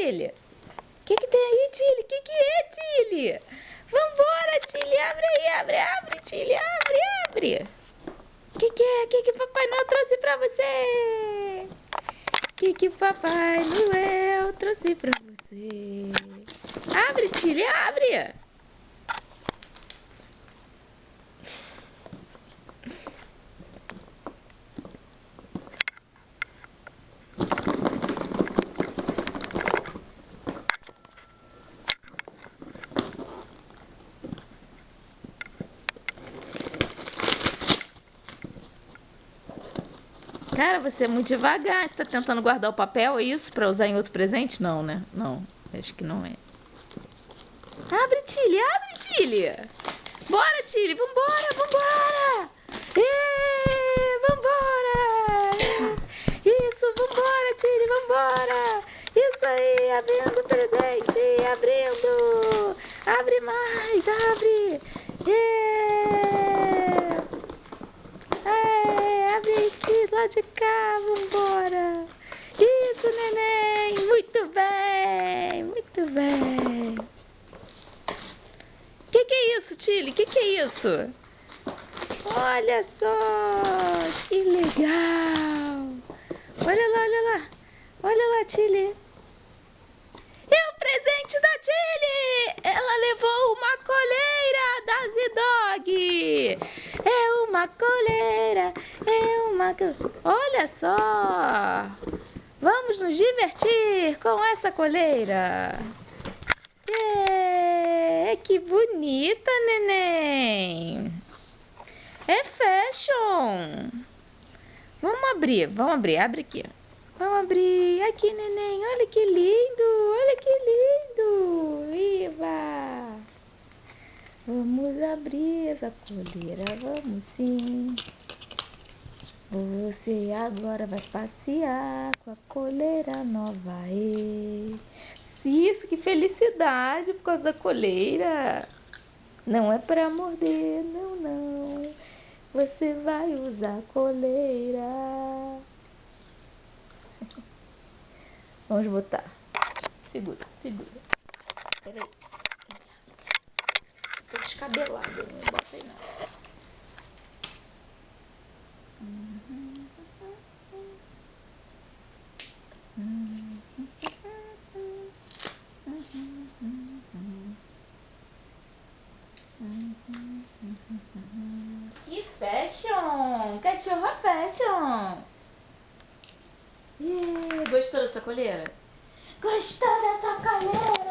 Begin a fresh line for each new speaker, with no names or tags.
Tilly? O que tem aí, Tilly? O que é, Tilly? Vambora, Tilly. Abre aí, abre, Tilly. Abre. O que é? O que Papai Noel trouxe pra você? O que Papai Noel trouxe pra você? Abre, Tilly, abre. Cara, você é muito devagar. Você tá tentando guardar o papel, é isso? Pra usar em outro presente? Não, né? Não, acho que não é. Abre, Tilly. Bora, Tilly, vambora. Vambora. Isso, vambora, Tilly, vambora. Isso aí, abrindo o presente, abrindo. Abre mais, abre. Abre aqui, lá de cá, vambora. Isso, neném, muito bem. Que é isso, Tilly? Que é isso? Olha só, que legal. Olha lá, Tilly. É o presente da Tilly. Ela levou uma coleira da Z-Dog. É uma coleira. Olha só. Vamos nos divertir com essa coleira. Que bonita, neném. É fashion. Vamos abrir, abre aqui. Vamos abrir aqui, neném. Olha que lindo. Viva! Vamos abrir essa coleira, vamos sim. Você agora vai passear com a coleira nova. Isso, que felicidade por causa da coleira. Não é pra morder, não. Você vai usar a coleira. Vamos botar. Segura. Peraí. Tô descabelada, não bota aí não. Que fashion! Cachorra fashion! Gostou dessa coleira? Gostou dessa coleira?